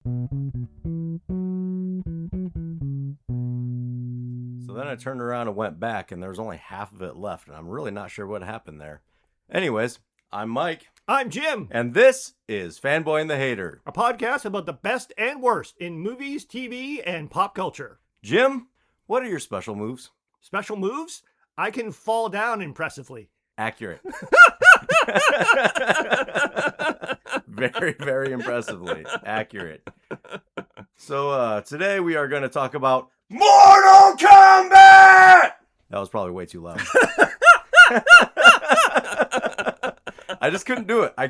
So then I turned around and went back, and there was only half of it left, and I'm really not sure what happened there. Anyways, I'm Mike. I'm Jim. And this is Fanboy and the Hater, A podcast about the best and worst in movies, TV, and pop culture. Jim, what are your special moves? Special moves? I can fall down impressively. Accurate. Very, very impressively accurate. So today we are going to talk about Mortal Kombat! That was probably way too loud. I just couldn't do it. I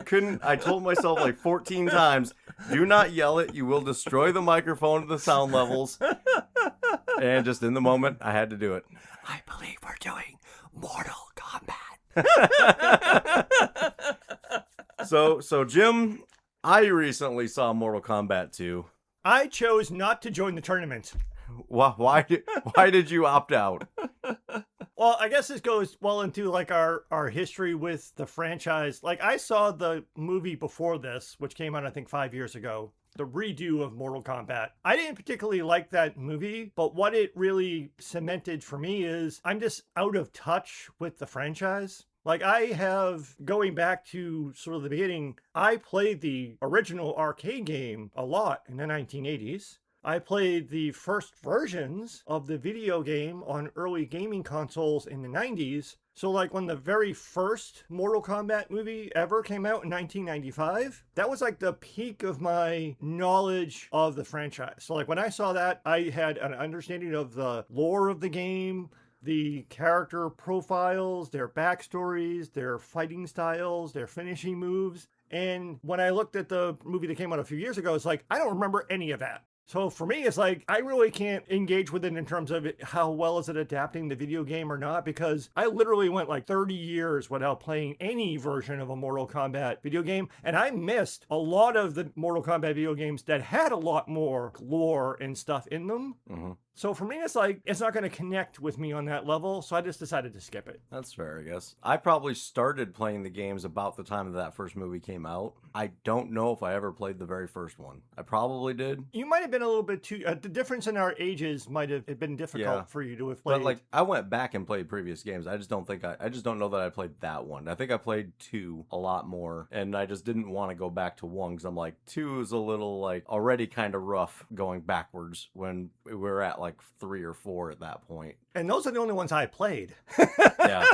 told myself like 14 times, do not yell it. You will destroy the microphone to the sound levels. And just in the moment, I had to do it. I believe we're doing Mortal Kombat. So Jim, I recently saw Mortal Kombat 2. I chose not to join the tournament. Why did you opt out? Well, I guess this goes well into like our history with the franchise. Like I saw the movie before this, which came out I think 5 years ago, the redo of Mortal Kombat. I didn't particularly like that movie, but what it really cemented for me is I'm just out of touch with the franchise. Like I have, going back to sort of the beginning, I played the original arcade game a lot in the 1980s. I played the first versions of the video game on early gaming consoles in the 90s. So like when the very first Mortal Kombat movie ever came out in 1995, that was like the peak of my knowledge of the franchise. So like when I saw that, I had an understanding of the lore of the game, the character profiles, their backstories, their fighting styles, their finishing moves. And when I looked at the movie that came out a few years ago, it's like, I don't remember any of that. So for me, it's like, I really can't engage with it in terms of how well is it adapting the video game or not, because I literally went like 30 years without playing any version of a Mortal Kombat video game. And I missed a lot of the Mortal Kombat video games that had a lot more lore and stuff in them. Mm-hmm. So for me, it's like, it's not going to connect with me on that level. So I just decided to skip it. That's fair, I guess. I probably started playing the games about the time that first movie came out. I don't know if I ever played the very first one. I probably did. You might have been a little bit too, the difference in our ages might have been difficult for you to have played. But like, I went back and played previous games. I just don't know that I played that one. I think I played 2 a lot more, and I just didn't want to go back to 1 because I'm like, 2 is a little like already kind of rough going backwards when we were at like 3 or 4 at that point. And those are the only ones I played. Yeah.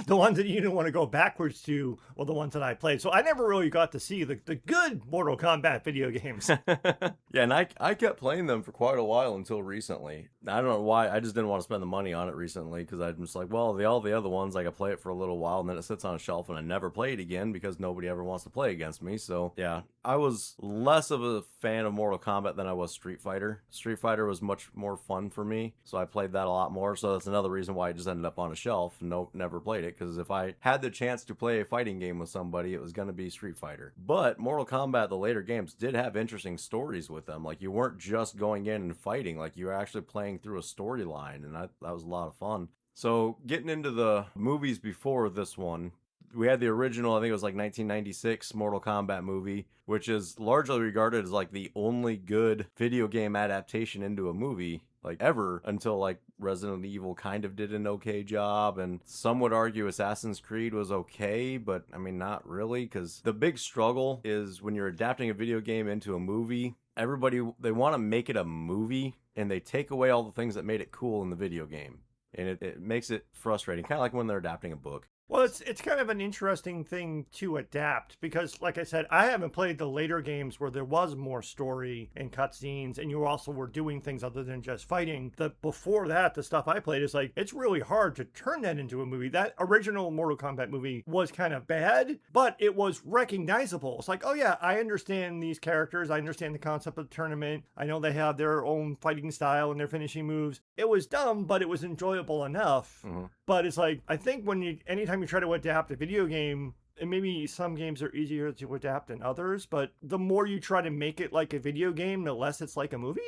The ones that you didn't want to go backwards to were the ones that I played. So I never really got to see the good Mortal Kombat video games. Yeah, and I kept playing them for quite a while until recently. I don't know why. I just didn't want to spend the money on it recently because I'm just like, well, all the other ones, I could play it for a little while and then it sits on a shelf and I never play it again because nobody ever wants to play against me. So yeah, I was less of a fan of Mortal Kombat than I was Street Fighter. Street Fighter was much more fun for me, so I played that a lot more. So that's another reason why it just ended up on a shelf and never played it, because if I had the chance to play a fighting game with somebody, it was going to be Street Fighter. But Mortal Kombat, the later games, did have interesting stories with them. Like, you weren't just going in and fighting, like you were actually playing through a storyline, and that was a lot of fun. So getting into the movies before this one, we had the original, I think it was like 1996 Mortal Kombat movie, which is largely regarded as like the only good video game adaptation into a movie like ever, until like Resident Evil kind of did an okay job, and some would argue Assassin's Creed was okay, but I mean, not really, because the big struggle is when you're adapting a video game into a movie, everybody, they want to make it a movie and they take away all the things that made it cool in the video game, and it makes it frustrating, kind of like when they're adapting a book. Well, it's kind of an interesting thing to adapt because, like I said, I haven't played the later games where there was more story and cutscenes, and you also were doing things other than just fighting. Before that, the stuff I played is like, it's really hard to turn that into a movie. That original Mortal Kombat movie was kind of bad, but it was recognizable. It's like, oh yeah, I understand these characters. I understand the concept of the tournament. I know they have their own fighting style and their finishing moves. It was dumb, but it was enjoyable enough. Mm-hmm. But it's like, I think anytime you try to adapt a video game, and maybe some games are easier to adapt than others, but the more you try to make it like a video game, the less it's like a movie.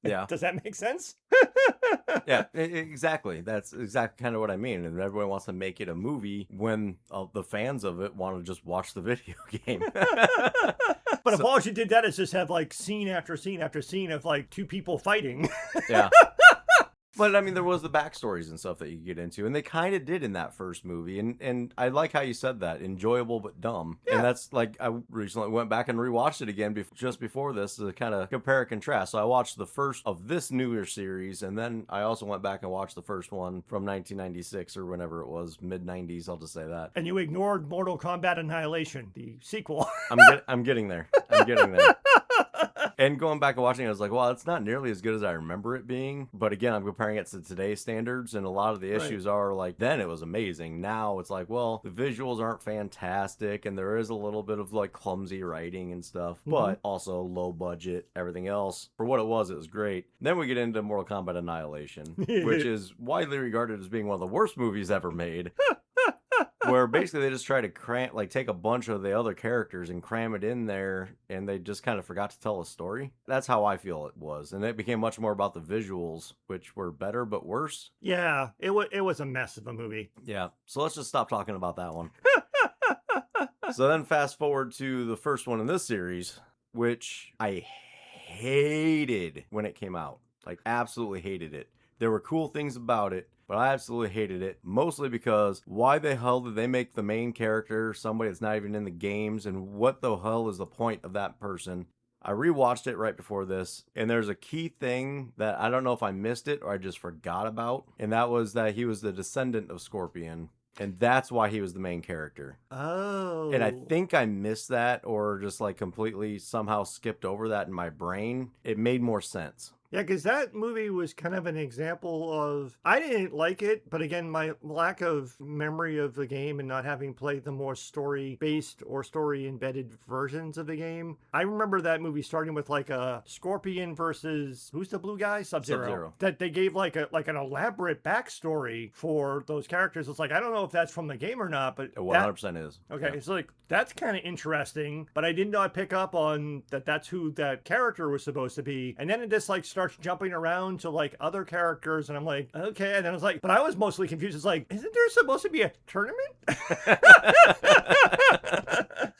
Yeah. Does that make sense? Yeah, exactly. That's exactly kind of what I mean. And everyone wants to make it a movie when the fans of it want to just watch the video game. But if all you did that is just have like scene after scene after scene of like two people fighting. Yeah. But I mean, there was the backstories and stuff that you get into, and they kind of did in that first movie. And I like how you said that, enjoyable but dumb. Yeah. And that's like, I recently went back and rewatched it again just before this to kind of compare and contrast. So I watched the first of this newer series, and then I also went back and watched the first one from 1996 or whenever it was, mid 90s. I'll just say that. And you ignored Mortal Kombat Annihilation, the sequel. I'm getting there. I'm getting there. And going back and watching it, I was like, well, it's not nearly as good as I remember it being. But again, I'm comparing it to today's standards, and a lot of the issues are like, then it was amazing. Now it's like, well, the visuals aren't fantastic, and there is a little bit of like clumsy writing and stuff, but also low budget, everything else. For what it was great. Then we get into Mortal Kombat Annihilation, which is widely regarded as being one of the worst movies ever made. Where basically they just try to take a bunch of the other characters and cram it in there, and they just kind of forgot to tell a story. That's how I feel it was. And it became much more about the visuals, which were better but worse. Yeah, it was a mess of a movie. Yeah, so let's just stop talking about that one. So then fast forward to the first one in this series, which I hated when it came out. Like, absolutely hated it. There were cool things about it, but I absolutely hated it, mostly because why the hell did they make the main character somebody that's not even in the games, and what the hell is the point of that person? I rewatched it right before this, and there's a key thing that I don't know if I missed it or I just forgot about, and that was that he was the descendant of Scorpion, and that's why he was the main character. Oh. And I think I missed that or just like completely somehow skipped over that in my brain. It made more sense. Yeah, because that movie was kind of an example of, I didn't like it, but again, my lack of memory of the game and not having played the more story-based or story-embedded versions of the game. I remember that movie starting with like a Scorpion versus, who's the blue guy? Sub-Zero. Sub-Zero. That they gave like an elaborate backstory for those characters. It's like, I don't know if that's from the game or not, but It 100% is. Okay, Yeah. it's like, that's kind of interesting, but I did not pick up on that's who that character was supposed to be. And then it just like starts jumping around to like other characters, and I'm like, okay. And then I was like, but I was mostly confused. It's like, isn't there supposed to be a tournament?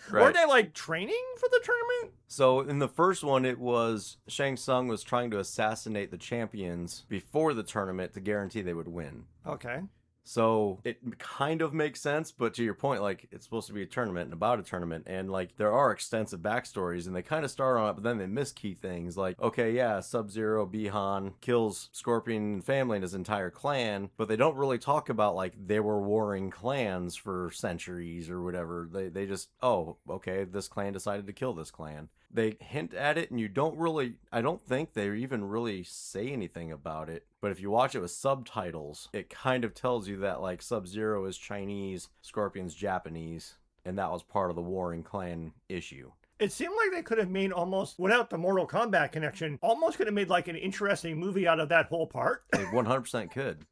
Right. Weren't they like training for the tournament? So in the first one, it was Shang Tsung was trying to assassinate the champions before the tournament to guarantee they would win. Okay. So it kind of makes sense, but to your point, like, it's supposed to be a tournament and about a tournament, and like there are extensive backstories, and they kind of start on it, but then they miss key things like, okay, yeah, Sub-Zero Bihan kills Scorpion family and his entire clan, but they don't really talk about like they were warring clans for centuries or whatever. They just, oh, okay, this clan decided to kill this clan. They hint at it, and you don't really, I don't think they even really say anything about it. But if you watch it with subtitles, it kind of tells you that like Sub-Zero is Chinese, Scorpion's Japanese, and that was part of the warring clan issue. It seemed like they could have made almost, without the Mortal Kombat connection, almost could have made like an interesting movie out of that whole part. They 100% could.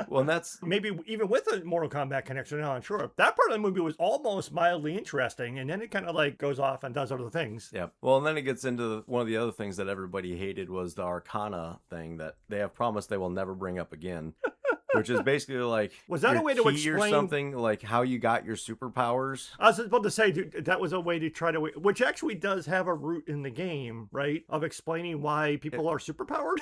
Well, and that's maybe even with a Mortal Kombat connection, I'm sure. That part of the movie was almost mildly interesting, and then it kind of like goes off and does other things. yeah. Well, and then it gets into one of the other things that everybody hated was the Arcana thing that they have promised they will never bring up again. Which is basically like, was that a way to key explain or something, like how you got your superpowers? I was about to say, dude, that was a way to try to, which actually does have a root in the game, right? Of explaining why people are superpowered.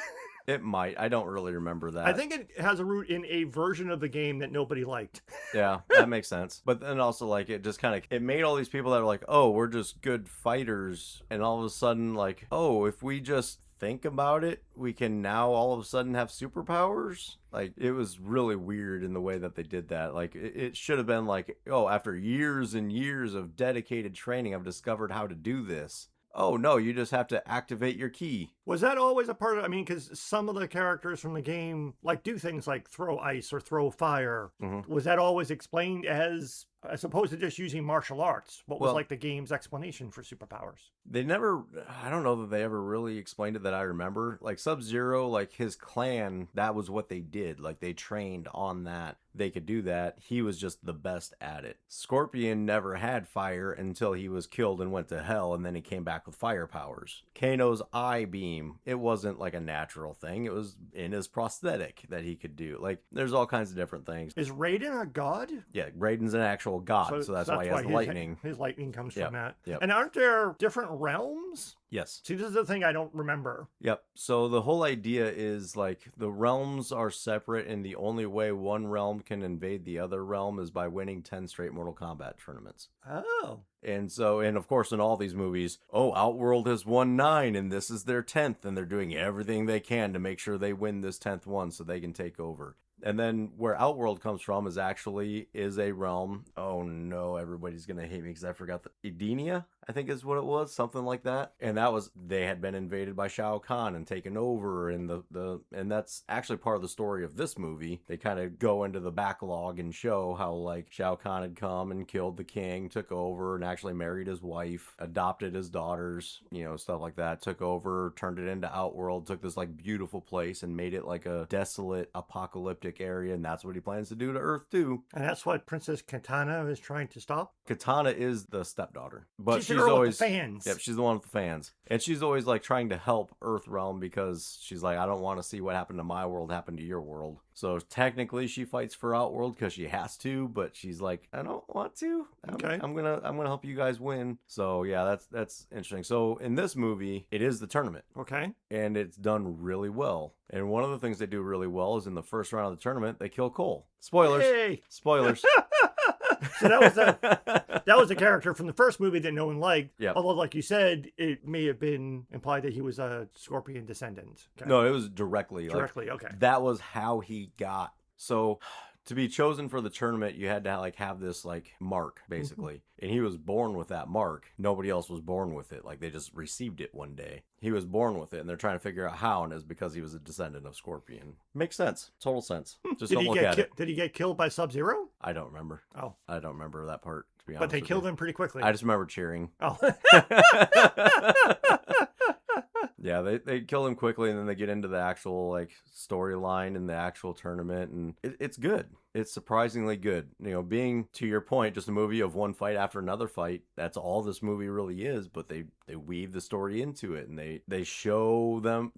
It might. I don't really remember that. I think it has a root in a version of the game that nobody liked. Yeah, that makes sense. But then also, like, it just kind of, it made all these people that are like, oh, we're just good fighters. And all of a sudden, like, oh, if we just think about it, we can now all of a sudden have superpowers. Like, it was really weird in the way that they did that. Like, it should have been like, oh, after years and years of dedicated training, I've discovered how to do this. Oh, no, you just have to activate your key. Was that always a part of? I mean, because some of the characters from the game like do things like throw ice or throw fire. Mhm. Was that always explained as opposed to just using martial arts? What was Well, like the game's explanation for superpowers? they never, I don't know that they ever really explained it that I remember. Like Sub-Zero, like his clan, that was what they did. Like they trained on that. They could do that. He was just the best at it. Scorpion never had fire until he was killed and went to hell, and then he came back with fire powers. Kano's eye beam, it wasn't like a natural thing. It was in his prosthetic that he could do. Like there's all kinds of different things. Is Raiden a god? Yeah, Raiden's an actual god, so that's why he has the lightning. His lightning comes Yep, from that. yep. And aren't there different realms? Yes. See, this is the thing I don't remember. Yep. So the whole idea is like the realms are separate, and the only way one realm can invade the other realm is by winning 10 straight Mortal Kombat tournaments. Oh. And so, and of course, in all these movies, oh, Outworld has won 9, and this is their 10th, and they're doing everything they can to make sure they win this 10th one so they can take over. And then where Outworld comes from is a realm. Oh no, everybody's gonna hate me because I forgot the Edenia, I think is what it was, something like that. And that was, they had been invaded by Shao Kahn and taken over, and and that's actually part of the story of this movie. They kind of go into the backlog and show how like Shao Kahn had come and killed the king, took over, and actually married his wife, adopted his daughters, stuff like that, took over, turned it into Outworld, took this like beautiful place and made it like a desolate, apocalyptic area, and that's what he plans to do to Earth too. And that's what Princess Katana is trying to stop? Katana is the stepdaughter, but she's the girl always with the fans. Yep, she's the one with the fans, and she's always like trying to help Earthrealm because she's like, I don't want to see what happened to my world happen to your world. So technically, she fights for Outworld because she has to, but she's like, I don't want to. I'm gonna help you guys win. So yeah, that's interesting. So in this movie, it is the tournament. Okay. And it's done really well. And one of the things they do really well is in the first round of the tournament, they kill Cole. Spoilers. Hey! Spoilers. So that was a character from the first movie that no one liked. Yep. Although, like you said, it may have been implied that he was a Scorpion descendant. Okay. No, it was directly. Directly, okay. That was how he got. So to be chosen for the tournament, you had to like have this like mark, basically. And he was born with that mark. Nobody else was born with it. Like they just received it one day. He was born with it, and they're trying to figure out how, and it's because he was a descendant of Scorpion. Makes sense. Total sense. Just don't look at it. Did he get killed by Sub-Zero? I don't remember. Oh. I don't remember that part, to be honest. But they killed him pretty quickly. I just remember cheering. Oh. Yeah, they kill him quickly, and then they get into the actual like storyline and the actual tournament, and it's good. It's surprisingly good. Being, to your point, just a movie of one fight after another fight. That's all this movie really is, but they weave the story into it, and they show them,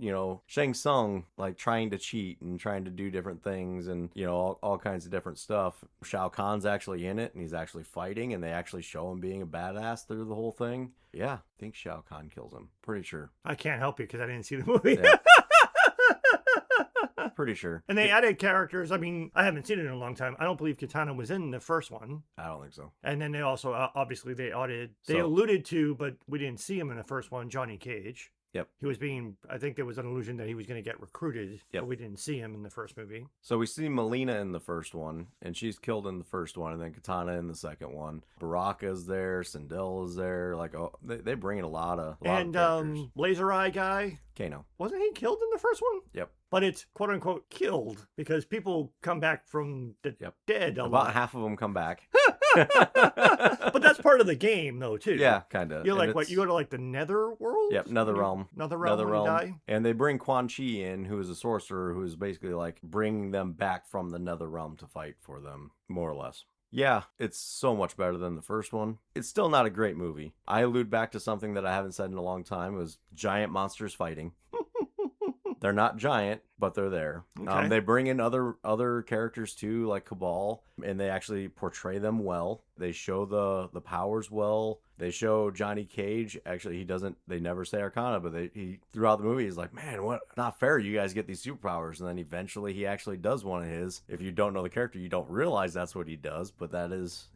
Shang Tsung like trying to cheat and trying to do different things, and all kinds of different stuff. Shao Kahn's actually in it, and he's actually fighting, and they actually show him being a badass through the whole thing. Yeah, I think Shao Kahn kills him. Pretty sure. I can't help you because I didn't see the movie. Yeah. Pretty sure. And they added characters. I mean, I haven't seen it in a long time. I don't believe Katana was in the first one. I don't think so. And then they also, obviously, they alluded to, but we didn't see him in the first one, Johnny Cage. Yep. He was I think there was an illusion that he was going to get recruited, yep. But we didn't see him in the first movie. So we see Melina in the first one, and she's killed in the first one, and then Katana in the second one. Baraka's there, Sindel is there. Like, they bring in a lot of characters. Laser Eye guy. Kano. Wasn't he killed in the first one? Yep. But it's quote unquote killed because people come back from the dead. About half of them come back. But that's part of the game, though, too. Yeah, kind of. You're like, what? You go to like the Nether world? Yep, Nether Realm. Nether Realm. Die? And they bring Quan Chi in, who is a sorcerer, who is basically like bringing them back from the Nether Realm to fight for them, more or less. Yeah, it's so much better than the first one. It's still not a great movie. I allude back to something that I haven't said in a long time. It was giant monsters fighting. They're not giant, but they're there. Okay. They bring in other characters too, like Cabal, and they actually portray them well. They show the powers well. They show Johnny Cage. Actually, they never say Arcana, but he throughout the movie, he's like, man, what? Not fair. You guys get these superpowers. And then eventually he actually does one of his. If you don't know the character, you don't realize that's what he does, but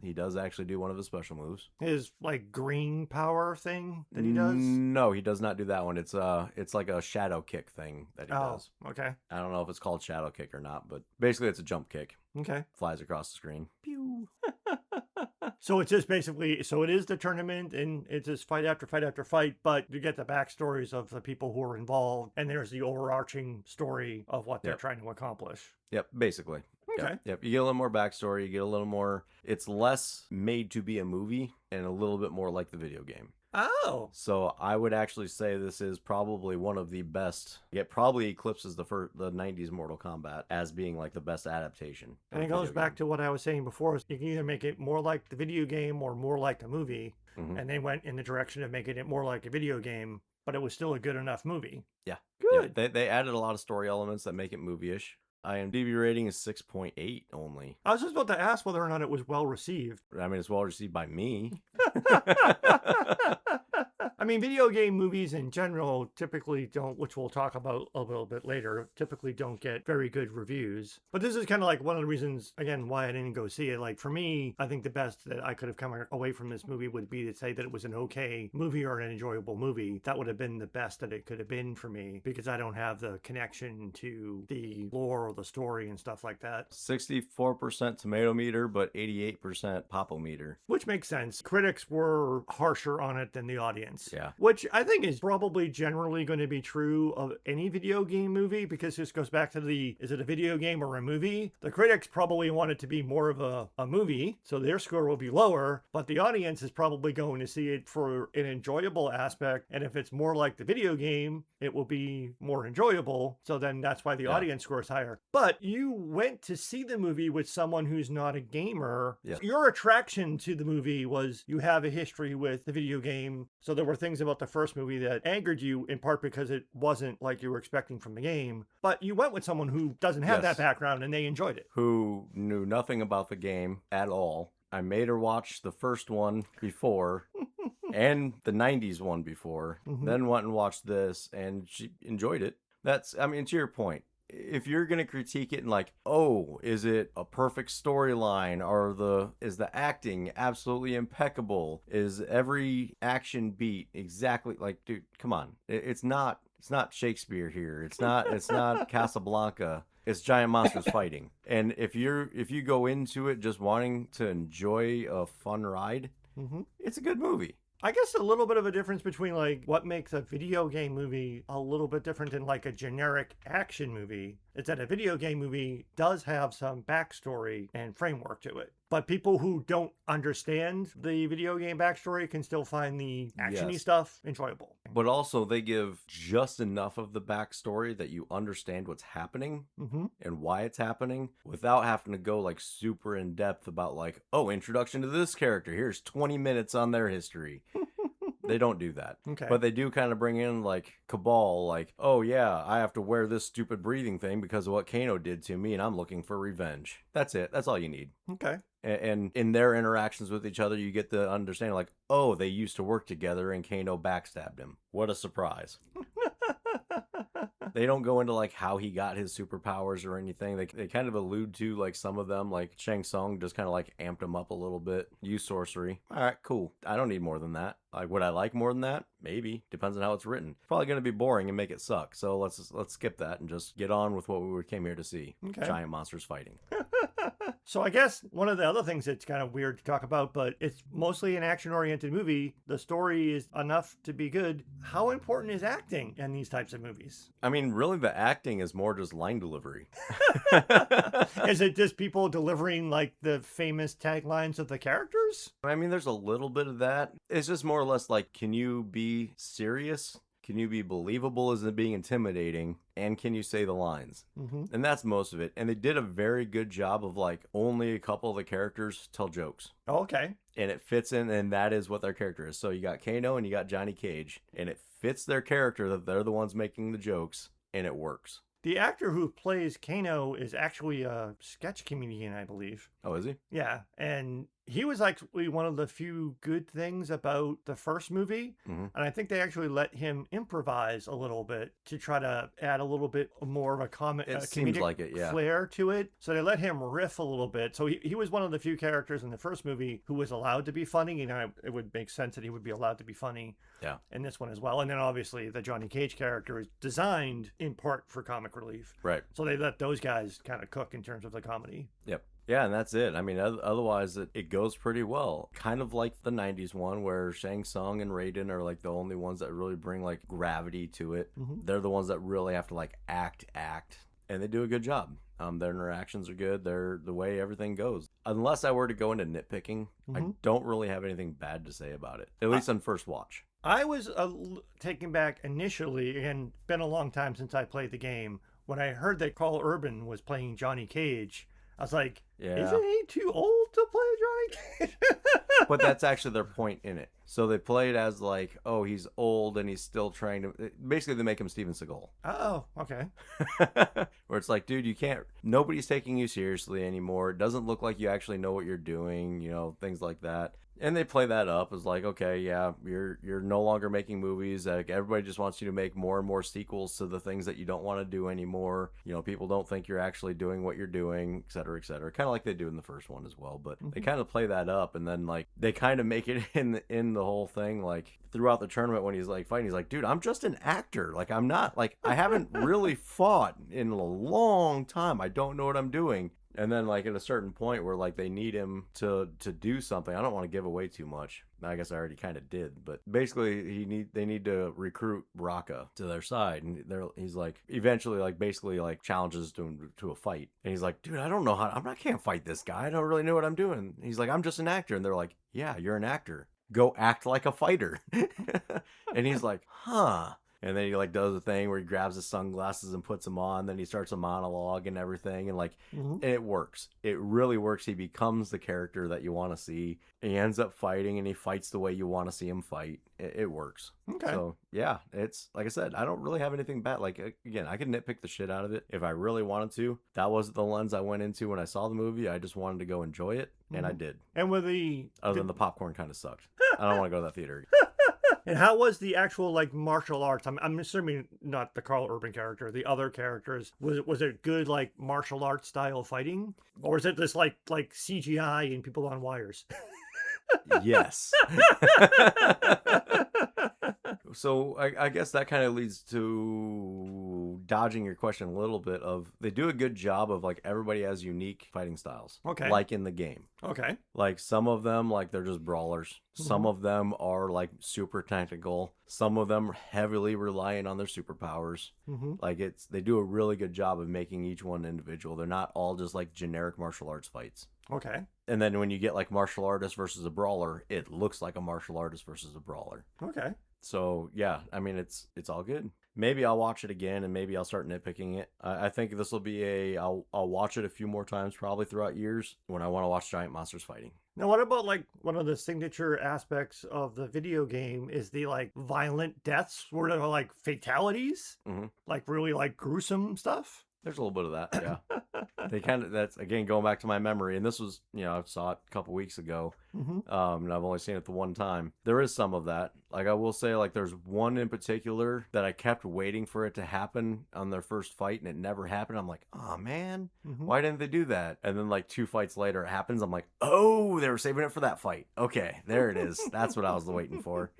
he does actually do one of his special moves. His like green power thing that he does? No, he does not do that one. It's like a shadow kick thing that he does. Okay. I don't know if it's called shadow kick or not, but basically it's a jump kick. Okay. Flies across the screen. Pew. So it's just basically, so it is the tournament and it's just fight after fight after fight, but you get the backstories of the people who are involved and there's the overarching story of what they're Yep. trying to accomplish. Yep, basically. Okay. Yep. You get a little more backstory. You get a little more. It's less made to be a movie and a little bit more like the video game. Oh. So I would actually say this is probably one of the best. It probably eclipses the 90s Mortal Kombat as being like the best adaptation. And it goes back to what I was saying before. Is you can either make it more like the video game or more like the movie. Mm-hmm. And they went in the direction of making it more like a video game, but it was still a good enough movie. Yeah. Good. Yeah, they added a lot of story elements that make it movie-ish. IMDb rating is 6.8 only. I was just about to ask whether or not it was well received. I mean, it's well received by me. I mean, video game movies in general typically don't, which we'll talk about a little bit later, typically don't get very good reviews. But this is kind of like one of the reasons, again, why I didn't go see it. Like for me, I think the best that I could have come away from this movie would be to say that it was an okay movie or an enjoyable movie. That would have been the best that it could have been for me because I don't have the connection to the lore or the story and stuff like that. 64% tomato meter, but 88% popometer. Which makes sense. Critics were harsher on it than the audience. Yeah. Which I think is probably generally going to be true of any video game movie because this goes back to the, is it a video game or a movie? The critics probably want it to be more of a movie, so their score will be lower, but the audience is probably going to see it for an enjoyable aspect. And if it's more like the video game, it will be more enjoyable. So then that's why the audience score is higher. But you went to see the movie with someone who's not a gamer. Yes. Your attraction to the movie was you have a history with the video game. So there were things about the first movie that angered you in part because it wasn't like you were expecting from the game. But you went with someone who doesn't have that background and they enjoyed it. Who knew nothing about the game at all. I made her watch the first one before and the 90s one before, then went and watched this and she enjoyed it. That's, I mean, to your point. If you're going to critique it and like, oh, is it a perfect storyline or is the acting absolutely impeccable? Is every action beat exactly like, dude, come on. It's not Shakespeare here. It's not Casablanca. It's giant monsters fighting. And if you go into it just wanting to enjoy a fun ride, it's a good movie. I guess a little bit of a difference between like what makes a video game movie a little bit different than like a generic action movie is that a video game movie does have some backstory and framework to it. But people who don't understand the video game backstory can still find the action-y stuff enjoyable. But also they give just enough of the backstory that you understand what's happening and why it's happening without having to go like super in depth about like, oh, introduction to this character. Here's 20 minutes on their history. They don't do that. Okay. But they do kind of bring in like Cabal, like, oh yeah, I have to wear this stupid breathing thing because of what Kano did to me and I'm looking for revenge. That's it. That's all you need. Okay. And in their interactions with each other, you get the understanding like, oh, they used to work together and Kano backstabbed him. What a surprise. They don't go into like how he got his superpowers or anything. They kind of allude to like some of them, like Shang Tsung just kind of like amped him up a little bit. Use sorcery. All right, cool. I don't need more than that. Like, would I like more than that? Maybe. Depends on how it's written. Probably going to be boring and make it suck. So let's skip that and just get on with what we came here to see. Okay. Giant monsters fighting. So I guess one of the other things that's kind of weird to talk about, but it's mostly an action-oriented movie. The story is enough to be good. How important is acting in these types of movies? I mean, really, the acting is more just line delivery. Is it just people delivering like the famous taglines of the characters? I mean, there's a little bit of that. It's just more or less like, can you be serious? Can you be believable as it being intimidating? And can you say the lines? And that's most of it. And they did a very good job of like only a couple of the characters tell jokes. Okay. And it fits in, and that is what their character is. So you got Kano and you got Johnny Cage, and it fits their character that they're the ones making the jokes, and it works. The actor who plays Kano is actually a sketch comedian, I believe. Oh, is he? Yeah, and he was actually one of the few good things about the first movie. And I think they actually let him improvise a little bit to try to add a little bit more of a comedic flair to it. So they let him riff a little bit. So he was one of the few characters in the first movie who was allowed to be funny. You know, it would make sense that he would be allowed to be funny in this one as well. And then obviously the Johnny Cage character is designed in part for comic relief. Right. So they let those guys kind of cook in terms of the comedy. Yep. Yeah, and that's it. I mean, otherwise, it goes pretty well. Kind of like the 90s one where Shang Tsung and Raiden are like the only ones that really bring like gravity to it. Mm-hmm. They're the ones that really have to like act, and they do a good job. Their interactions are good. They're the way everything goes. Unless I were to go into nitpicking, I Mm-hmm. don't really have anything bad to say about it, at least on first watch. I was taken back initially, and been a long time since I played the game. When I heard that Carl Urban was playing Johnny Cage, I was like, Yeah. isn't he too old to play Johnny Cage? But that's actually their point in it. So they play it as like, oh, he's old and he's still trying to. Basically, they make him Steven Seagal. Oh, okay. Where it's like, dude, you can't. Nobody's taking you seriously anymore. It doesn't look like you actually know what you're doing. Things like that. And they play that up as like, okay, yeah, you're no longer making movies. Like everybody just wants you to make more and more sequels to the things that you don't want to do anymore. People don't think you're actually doing what you're doing, et cetera, et cetera. Kind of like they do in the first one as well. But they kind of play that up, and then like they kind of make it in the whole thing. Like throughout the tournament when he's like fighting, he's like, dude, I'm just an actor. Like I'm not like I haven't really fought in a long time. I don't know what I'm doing. And then, like, at a certain point where, like, they need him to do something. I don't want to give away too much. I guess I already kind of did. But basically, they need to recruit Raka to their side. And he's, like, eventually, like, basically, like, challenges him to a fight. And he's like, dude, I don't know I can't fight this guy. I don't really know what I'm doing. He's like, I'm just an actor. And they're like, yeah, you're an actor. Go act like a fighter. And he's like, huh. And then he like does a thing where he grabs his sunglasses and puts them on. Then he starts a monologue and everything. And like, and it works. It really works. He becomes the character that you want to see. He ends up fighting and he fights the way you want to see him fight. It works. Okay. So yeah, it's like I said, I don't really have anything bad. Like again, I could nitpick the shit out of it if I really wanted to. That wasn't the lens I went into when I saw the movie. I just wanted to go enjoy it. And I did. And with other than the popcorn kind of sucked. I don't want to go to that theater. And how was the actual like martial arts? I'm assuming not the Carl Urban character, the other characters. Was it good like martial arts style fighting, or is it just like CGI and people on wires? Yes. So I guess that kind of leads to dodging your question a little bit of they do a good job of like everybody has unique fighting styles. Okay. Like in the game. Okay. Like some of them, like they're just brawlers. Some of them are like super technical. Some of them heavily reliant on their superpowers. Like they do a really good job of making each one individual. They're not all just like generic martial arts fights. Okay. And then when you get like martial artist versus a brawler, it looks like a martial artist versus a brawler. Okay. So yeah, I mean it's all good. Maybe I'll watch it again and maybe I'll start nitpicking it. I think this will be I'll watch it a few more times probably throughout years when I want to watch giant monsters fighting. Now, what about like one of the signature aspects of the video game is the like violent deaths where they're like fatalities, like really like gruesome stuff? There's a little bit of that, yeah. That's again going back to my memory, and this was I saw it a couple weeks ago, and I've only seen it the one time. There is some of that. Like I will say, like there's one in particular that I kept waiting for it to happen on their first fight, and it never happened. I'm like, oh man, why didn't they do that? And then like 2 fights later, it happens. I'm like, oh, they were saving it for that fight. Okay, there it is. That's what I was waiting for.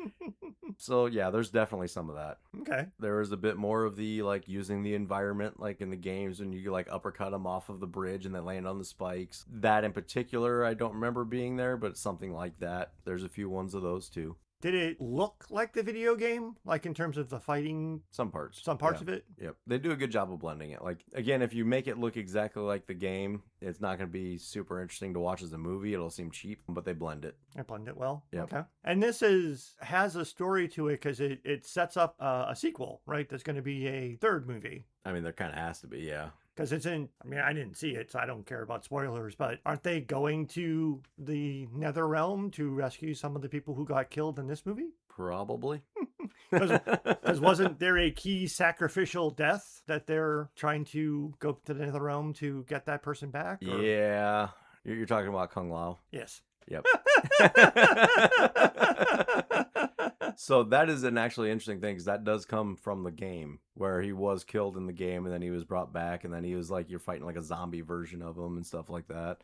So yeah, there's definitely some of that. Okay. There is a bit more of the like using the environment, like in the games when you like uppercut them off of the bridge and then land on the spikes. That in particular, I don't remember being there, but something like that. There's a few ones of those too. Did it look like the video game? Like in terms of the fighting? Some parts. Some parts yeah. of it? Yep. They do a good job of blending it. Like, again, if you make it look exactly like the game, it's not going to be super interesting to watch as a movie. It'll seem cheap, but they blend it. They blend it well. Yep. Okay. And this has a story to it because it sets up a sequel, right? There's going to be a third movie. I mean, there kind of has to be, yeah. Because I didn't see it, so I don't care about spoilers, but aren't they going to the Nether Realm to rescue some of the people who got killed in this movie? Probably. Because wasn't there a key sacrificial death that they're trying to go to the Nether Realm to get that person back? Or? Yeah. You're talking about Kung Lao? Yes. Yep. So that is an actually interesting thing because that does come from the game where he was killed in the game and then he was brought back and then he was like you're fighting like a zombie version of him and stuff like that.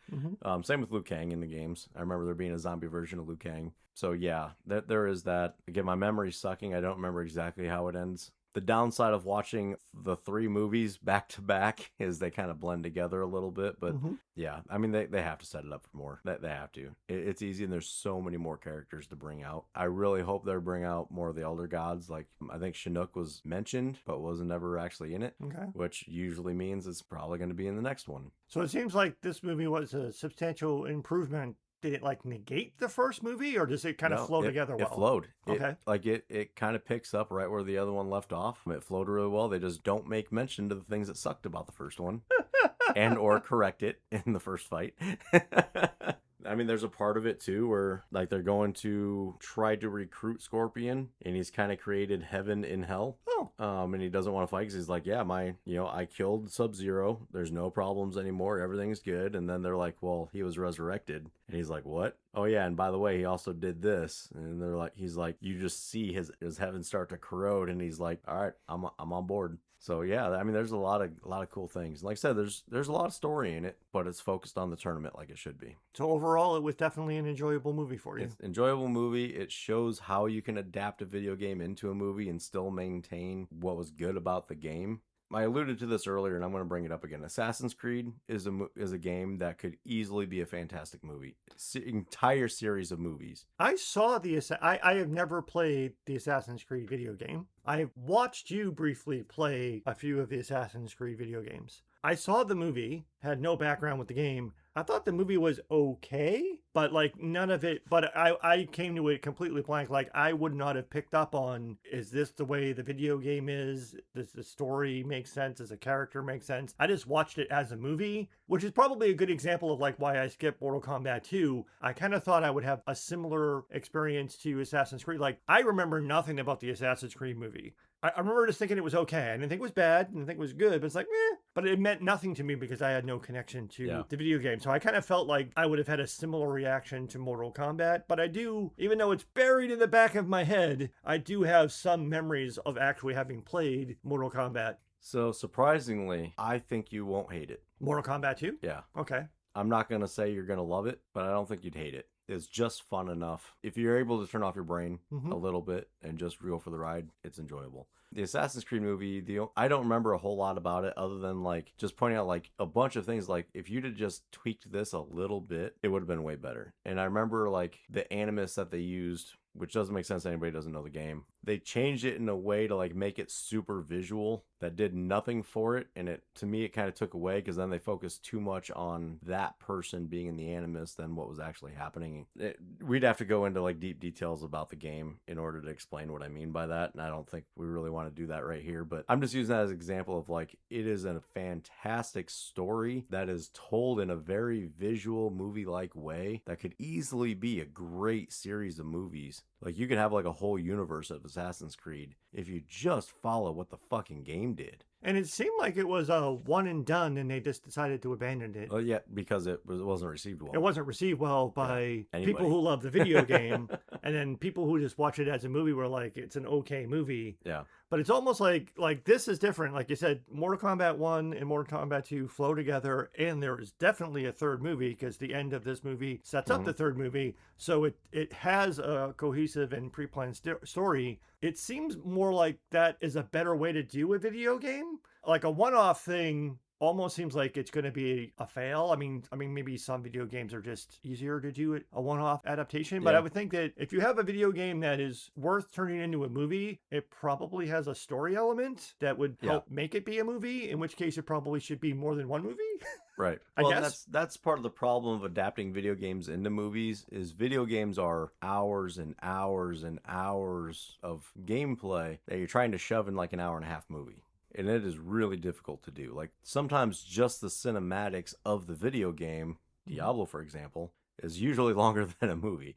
Same with Liu Kang in the games. I remember there being a zombie version of Liu Kang. So yeah, there is that. Again, my memory's sucking. I don't remember exactly how it ends. The downside of watching the three movies back to back is they kind of blend together a little bit. But yeah, I mean, they have to set it up for more. They have to. It's easy, and there's so many more characters to bring out. I really hope they bring out more of the Elder Gods. Like, I think Chinook was mentioned, but wasn't ever actually in it, which usually means it's probably going to be in the next one. So it seems like this movie was a substantial improvement. Did it like negate the first movie, or does it kind of flow together well? It flowed. Okay. It kind of picks up right where the other one left off. It flowed really well. They just don't make mention to the things that sucked about the first one and or correct it in the first fight. I mean, there's a part of it too where like they're going to try to recruit Scorpion, and he's kind of created heaven in hell. And he doesn't want to fight because he's like, yeah, I killed Sub-Zero. There's no problems anymore. Everything's good. And then they're like, well, he was resurrected. And he's like, what? Oh yeah, and by the way, he also did this. And he's like, you just see his heaven start to corrode, and he's like, all right, I'm on board. So yeah, I mean, there's a lot of cool things. Like I said, there's a lot of story in it, but it's focused on the tournament like it should be. So overall, it was definitely an enjoyable movie for you. It's an enjoyable movie. It shows how you can adapt a video game into a movie and still maintain what was good about the game. I alluded to this earlier, and I'm going to bring it up again. Assassin's Creed is a game that could easily be a fantastic movie. Entire series of movies. I have never played the Assassin's Creed video game. I've watched you briefly play a few of the Assassin's Creed video games. I saw the movie, had no background with the game. I thought the movie was okay, but like none of it, but I came to it completely blank. Like I would not have picked up on, is this the way the video game is? Does the story make sense? Does the character make sense? I just watched it as a movie, which is probably a good example of like why I skipped Mortal Kombat 2. I kind of thought I would have a similar experience to Assassin's Creed. Like I remember nothing about the Assassin's Creed movie. I remember just thinking it was okay. I didn't think it was bad. I didn't think it was good. But it's like, meh. But it meant nothing to me because I had no connection to the video game. So I kind of felt like I would have had a similar reaction to Mortal Kombat. But I do, even though it's buried in the back of my head, I do have some memories of actually having played Mortal Kombat. So surprisingly, I think you won't hate it. Mortal Kombat 2? Yeah. Okay. I'm not going to say you're going to love it, but I don't think you'd hate it. It's just fun enough. If you're able to turn off your brain a little bit and just go for the ride, it's enjoyable. The Assassin's Creed movie, I don't remember a whole lot about it other than like just pointing out like a bunch of things. Like if you'd have just tweaked this a little bit, it would have been way better. And I remember like the animus that they used, which doesn't make sense to anybody who doesn't know the game. They changed it in a way to like make it super visual that did nothing for it. And to me, it kind of took away because then they focused too much on that person being in the animus than what was actually happening. We'd have to go into like deep details about the game in order to explain what I mean by that. And I don't think we really want to do that right here, but I'm just using that as an example of like, it is a fantastic story that is told in a very visual movie-like way that could easily be a great series of movies. Like you could have like a whole universe of Assassin's Creed if you just follow what the fucking game did. And it seemed like it was a one and done, and they just decided to abandon it. Oh yeah, because it wasn't received well. It wasn't received well by people who love the video game, and then people who just watch it as a movie were like, it's an okay movie. Yeah. But it's almost like this is different. Like you said, Mortal Kombat 1 and Mortal Kombat 2 flow together, and there is definitely a third movie because the end of this movie sets up the third movie. So it has a cohesive and pre-planned story. It seems more like that is a better way to do a video game. Like a one-off thing almost seems like it's going to be a fail. I mean, maybe some video games are just easier to do a one-off adaptation, but I would think that if you have a video game that is worth turning into a movie, it probably has a story element that would help make it be a movie, in which case it probably should be more than one movie. Right. I well, guess that's part of the problem of adapting video games into movies is video games are hours and hours and hours of gameplay that you're trying to shove in like an hour and a half movie. And it is really difficult to do. Like sometimes just the cinematics of the video game, Diablo, for example, is usually longer than a movie.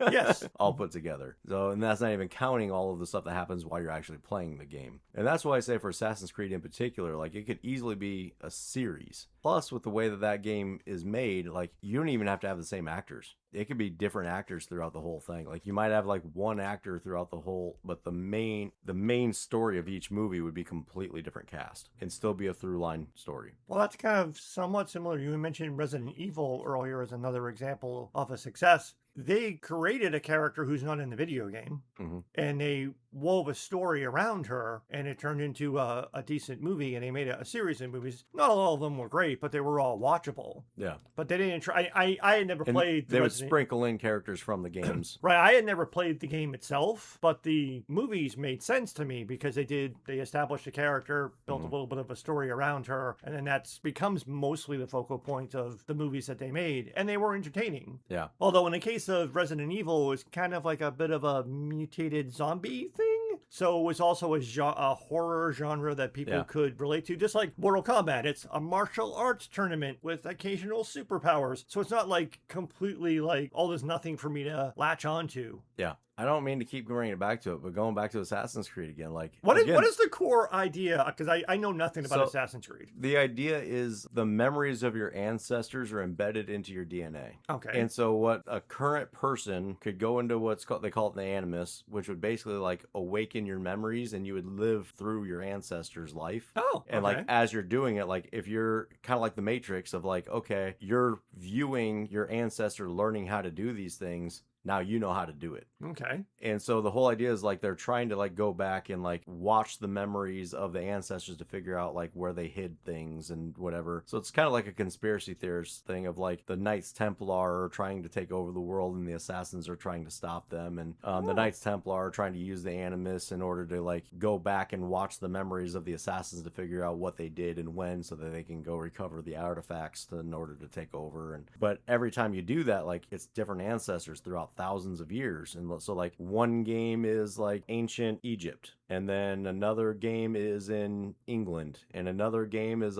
Yes. All put together. So, and that's not even counting all of the stuff that happens while you're actually playing the game. And that's why I say for Assassin's Creed in particular, like it could easily be a series. Plus, with the way that game is made, like you don't even have to have the same actors. It could be different actors throughout the whole thing. Like you might have like one actor throughout the whole, but the main story of each movie would be completely different cast and still be a through line story. Well, that's kind of somewhat similar. You mentioned Resident Evil earlier as another example of a success. they created a character who's not in the video game, Hmm. and they wove a story around her, and it turned into a decent movie, and they made a series of movies. Not all of them were great, but they were all watchable. Yeah. But they didn't try. I had never And played they would sprinkle in characters from the games. Right, I had never played the game itself, but the movies made sense to me because they established a character, built a little bit of a story around her, and then that becomes mostly the focal point of the movies that they made, and they were entertaining. Yeah. Although in the case of Resident Evil, it was kind of like a bit of a mutated zombie thing. So it was also a horror genre that people could relate to, just like Mortal Kombat. It's a martial arts tournament with occasional superpowers. So it's not like completely like, oh, there's nothing for me to latch onto. Yeah. I don't mean to keep bringing it back to it, but going back to Assassin's Creed again, like what is the core idea? Because I know nothing about Assassin's Creed. The idea is the memories of your ancestors are embedded into your DNA. Okay. And so what a current person could go into they call it the animus, which would basically like awaken your memories, and you would live through your ancestors' life. Oh, and like as you're doing it, like if you're kind of like the Matrix of like, okay, you're viewing your ancestor learning how to do these things. Now you know how to do it. Okay. And so the whole idea is like they're trying to like go back and like watch the memories of the ancestors to figure out like where they hid things and whatever. So it's kind of like a conspiracy theorist thing of like the Knights Templar are trying to take over the world and the assassins are trying to stop them. And the Knights Templar are trying to use the animus in order to like go back and watch the memories of the assassins to figure out what they did and when, so that they can go recover the artifacts in order to take over. But every time you do that, like it's different ancestors throughout thousands of years. And so like one game is like ancient Egypt, and then another game is in England, and another game is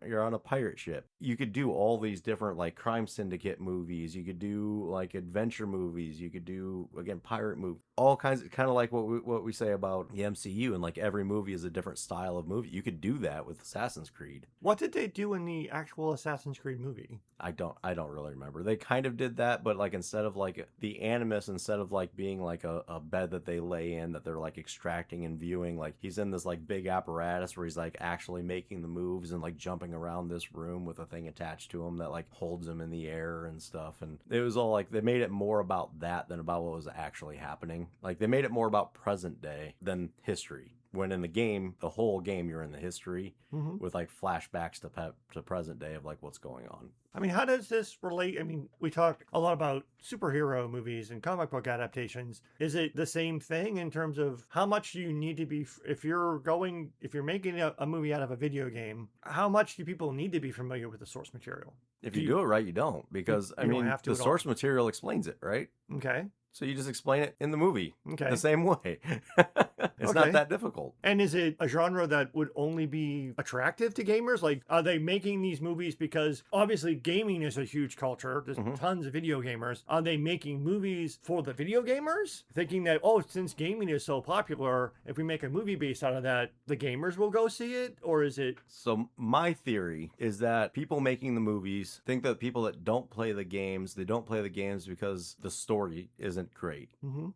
you're on a pirate ship. You could do all these different like crime syndicate movies, you could do like adventure movies, you could do again pirate movies, all kinds of, kind of like what we say about the MCU, and like every movie is a different style of movie. You could do that with Assassin's Creed. What did they do in the actual Assassin's Creed movie? I don't really remember. They kind of did that, but like instead of like the animus, instead of like being like a bed that they lay in that they're like extracting and viewing, like he's in this like big apparatus where he's like actually making the moves and like jumping around this room with a thing attached to him that like holds him in the air and stuff. And it was all like they made it more about that than about what was actually happening. Like they made it more about present day than history. When in the game, the whole game, you're in the history with like flashbacks to present day of like what's going on. I mean, how does this relate? I mean, we talked a lot about superhero movies and comic book adaptations. Is it the same thing in terms of how much do you need to be, if you're making a movie out of a video game, how much do people need to be familiar with the source material? If you do it right, you don't, because I mean, the source material explains it, right? Okay. So you just explain it in the movie the same way. It's not that difficult. And is it a genre that would only be attractive to gamers? Like, are they making these movies because obviously gaming is a huge culture? There's tons of video gamers. Are they making movies for the video gamers? Thinking that, oh, since gaming is so popular, if we make a movie based out of that, the gamers will go see it? Or is it? So my theory is that people making the movies think that people that don't play the games, they don't play the games because the story isn't great.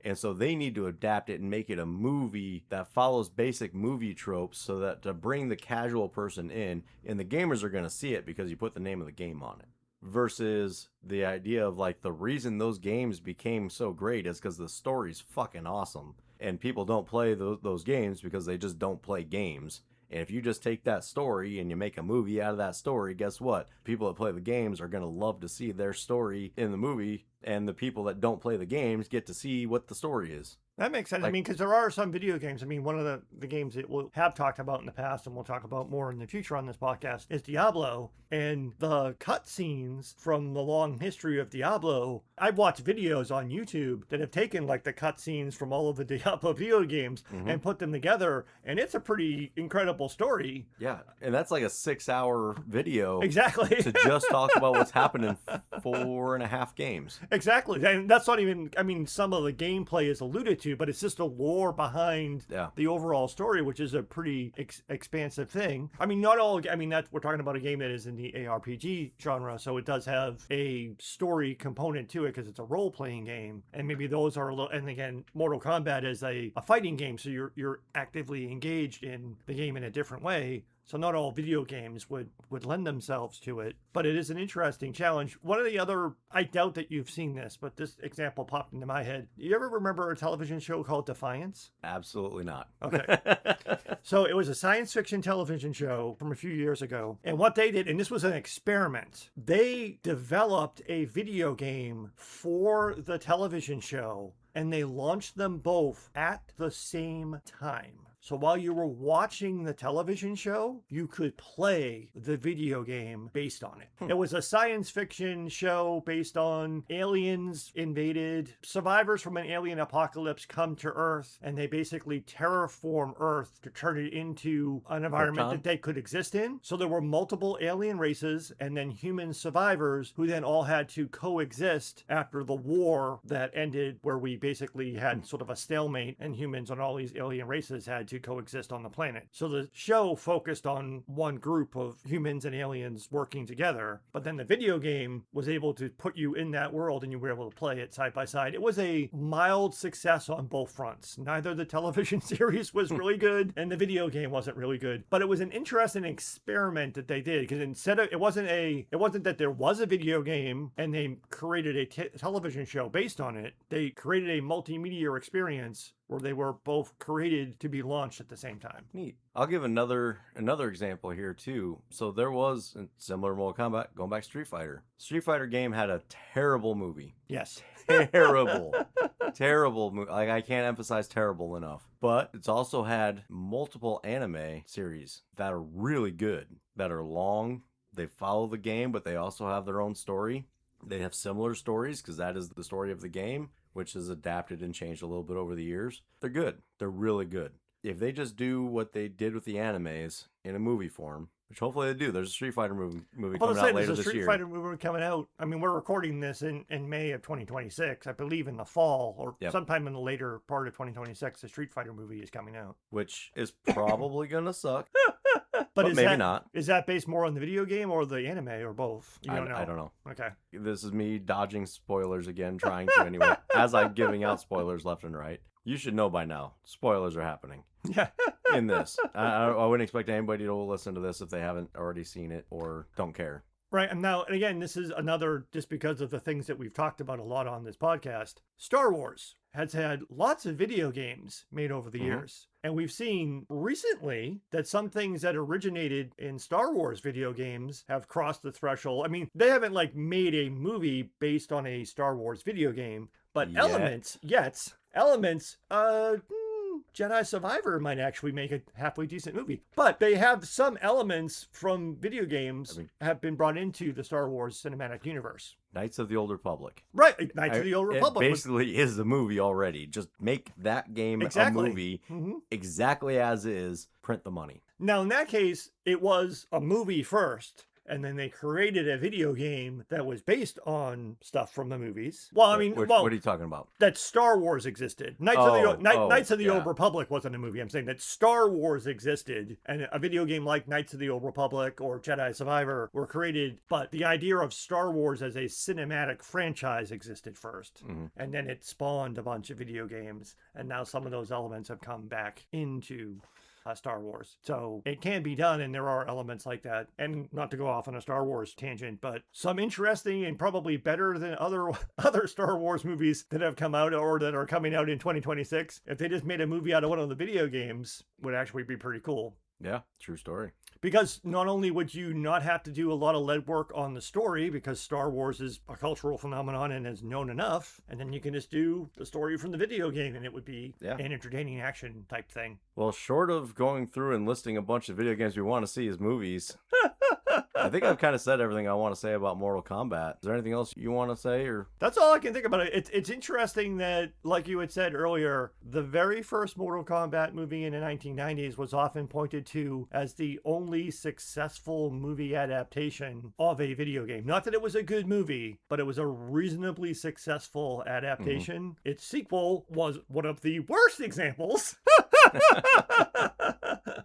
And so they need to adapt it and make it a movie that follows basic movie tropes, so that to bring the casual person in, and the gamers are going to see it because you put the name of the game on it. Versus the idea of like the reason those games became so great is because the story's fucking awesome, and people don't play those games because they just don't play games. And if you just take that story and you make a movie out of that story, guess what? People that play the games are going to love to see their story in the movie, and the people that don't play the games get to see what the story is. That makes sense. Like, I mean, because there are some video games. I mean, one of the games that we'll have talked about in the past and we'll talk about more in the future on this podcast is Diablo. And the cutscenes from the long history of Diablo, I've watched videos on YouTube that have taken like the cutscenes from all of the Diablo video games and put them together. And it's a pretty incredible story. Yeah. And that's like a 6-hour video. Exactly. To just talk about what's happened in 4.5 games. Exactly. And that's not even, I mean, some of the gameplay is alluded to, but it's just the lore behind the overall story, which is a pretty expansive thing. I mean, not all, I mean, we're talking about a game that is in the ARPG genre, so it does have a story component to it because it's a role-playing game, and maybe those are a little, and again, Mortal Kombat is a fighting game, so you're actively engaged in the game in a different way. So not all video games would lend themselves to it, but it is an interesting challenge. One of the other, I doubt that you've seen this, but this example popped into my head. You ever remember a television show called Defiance? Absolutely not. Okay. So it was a science fiction television show from a few years ago. And what they did, and this was an experiment, they developed a video game for the television show and they launched them both at the same time. So while you were watching the television show, you could play the video game based on it. It was a science fiction show based on aliens invaded, survivors from an alien apocalypse come to Earth, and they basically terraform Earth to turn it into an environment that they could exist in. So there were multiple alien races and then human survivors who then all had to coexist after the war that ended, where we basically had sort of a stalemate and humans and all these alien races had to coexist on the planet. So the show focused on one group of humans and aliens working together, but then the video game was able to put you in that world and you were able to play it side by side. It was a mild success on both fronts. Neither the television series was really good and the video game wasn't really good, but it was an interesting experiment that they did, because instead of, it wasn't that there was a video game and they created a television show based on it. They created a multimedia experience where they were both created to be launched at the same time. Neat. I'll give another example here too. So there was, similar to Mortal Kombat, going back to Street Fighter. Street Fighter game had a terrible movie. Yes. Terrible. Terrible movie. Like, I can't emphasize terrible enough. But it's also had multiple anime series that are really good, that are long. They follow the game, but they also have their own story. They have similar stories because that is the story of the game, which is adapted and changed a little bit over the years. They're good. They're really good. If they just do what they did with the animes in a movie form, which hopefully they do. There's a Street Fighter movie coming out later this year. There's a Street Fighter movie coming out. I mean, we're recording this in May of 2026. I believe in the fall or sometime in the later part of 2026, the Street Fighter movie is coming out. Which is probably going to suck. But maybe not. Is that based more on the video game or the anime or both? You don't know. I don't know. Okay. This is me dodging spoilers again, trying to anyway, as I'm giving out spoilers left and right. You should know by now. Spoilers are happening. Yeah. In this. I wouldn't expect anybody to listen to this if they haven't already seen it or don't care. Right. And now, and again, this is another, just because of the things that we've talked about a lot on this podcast. Star Wars has had lots of video games made over the years. And we've seen recently that some things that originated in Star Wars video games have crossed the threshold. I mean, they haven't like made a movie based on a Star Wars video game, but elements, Jedi Survivor might actually make a halfway decent movie. But they have some elements from video games have been brought into the Star Wars cinematic universe. Knights of the Old Republic. Right, Knights of the Old Republic. It basically is the movie already. Just make that game a movie exactly as is, print the money. Now, in that case, it was a movie first. And then they created a video game that was based on stuff from the movies. Well, I mean, what are you talking about? That Star Wars existed. Knights of the Old Republic wasn't a movie. I'm saying that Star Wars existed, and a video game like Knights of the Old Republic or Jedi Survivor were created. But the idea of Star Wars as a cinematic franchise existed first, and then it spawned a bunch of video games, and now some of those elements have come back into Star Wars. So it can be done, and there are elements like that. And not to go off on a Star Wars tangent, but some interesting and probably better than other Star Wars movies that have come out or that are coming out in 2026. If they just made a movie out of one of the video games, would actually be pretty cool. Yeah, true story. Because not only would you not have to do a lot of lead work on the story, because Star Wars is a cultural phenomenon and is known enough, and then you can just do the story from the video game and it would be an entertaining action type thing. Well, short of going through and listing a bunch of video games we want to see as movies, I think I've kind of said everything I want to say about Mortal Kombat. Is there anything else you want to say? Or that's all I can think about it. It's interesting that, like you had said earlier, the very first Mortal Kombat movie in the 1990s was often pointed to as the only successful movie adaptation of a video game. Not that it was a good movie, but it was a reasonably successful adaptation. Its sequel was one of the worst examples.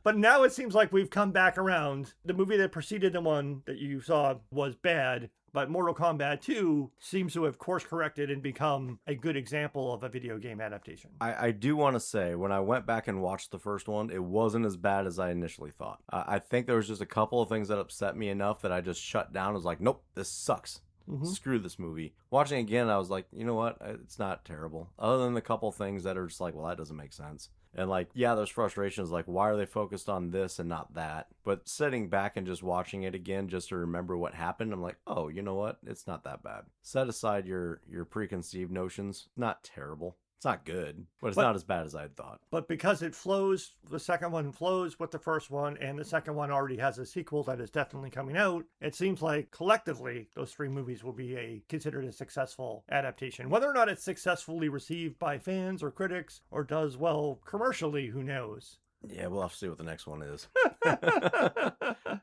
But now it seems like we've come back around. The movie that preceded the one that you saw was bad, but Mortal Kombat 2 seems to have course corrected and become a good example of a video game adaptation. I do want to say, when I went back and watched the first one, it wasn't as bad as I initially thought. I think there was just a couple of things that upset me enough that I just shut down. I was like, nope, this sucks. Screw this movie. Watching it again, I was like, you know what? It's not terrible. Other than the couple things that are just like, well, that doesn't make sense. And like, yeah, there's frustrations. Like, why are they focused on this and not that? But sitting back and just watching it again, just to remember what happened, I'm like, oh, you know what? It's not that bad. Set aside your preconceived notions. Not terrible. It's not good, but it's not as bad as I had thought. But because it flows, the second one flows with the first one, and the second one already has a sequel that is definitely coming out, it seems like collectively those three movies will be considered a successful adaptation. Whether or not it's successfully received by fans or critics or does well commercially, who knows? Yeah, we'll have to see what the next one is.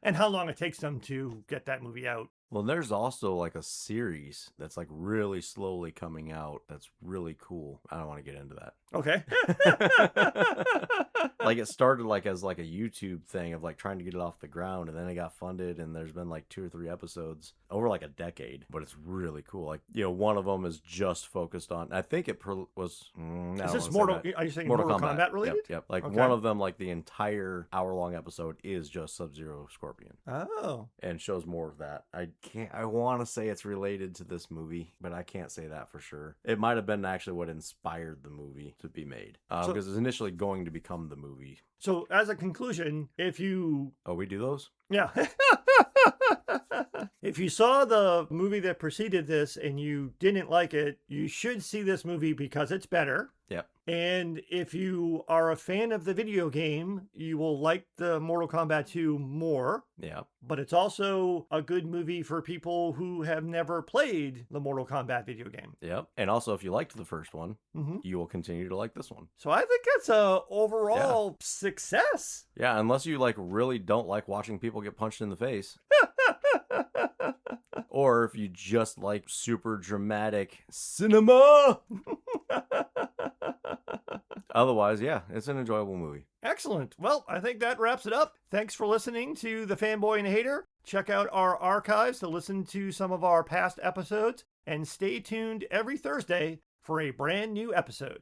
And how long it takes them to get that movie out. Well, there's also like a series that's like really slowly coming out that's really cool. I don't want to get into that. Okay. Like it started like as like a YouTube thing of like trying to get it off the ground, and then it got funded, and there's been like 2 or 3 episodes over like a decade, but it's really cool. Like, you know, one of them is just focused on, I think it was is this Mortal, are you saying Mortal Kombat related? Yep. Like one of them, like the entire hour-long episode is just Sub-Zero Scorpion. Oh. And shows more of that. I want to say it's related to this movie, but I can't say that for sure. It might have been actually what inspired the movie to be made, because it's initially going to become the movie. So as a conclusion, if you... Oh, we do those? Yeah. If you saw the movie that preceded this and you didn't like it, you should see this movie because it's better. Yep. And if you are a fan of the video game, you will like the Mortal Kombat 2 more. Yeah. But it's also a good movie for people who have never played the Mortal Kombat video game. Yep. And also, if you liked the first one, you will continue to like this one. So I think that's a overall success. Yeah, unless you like really don't like watching people get punched in the face. Or if you just like super dramatic cinema. Otherwise, yeah, it's an enjoyable movie. Excellent. Well, I think that wraps it up. Thanks for listening to The Fanboy and Hater. Check out our archives to listen to some of our past episodes, and stay tuned every Thursday for a brand new episode.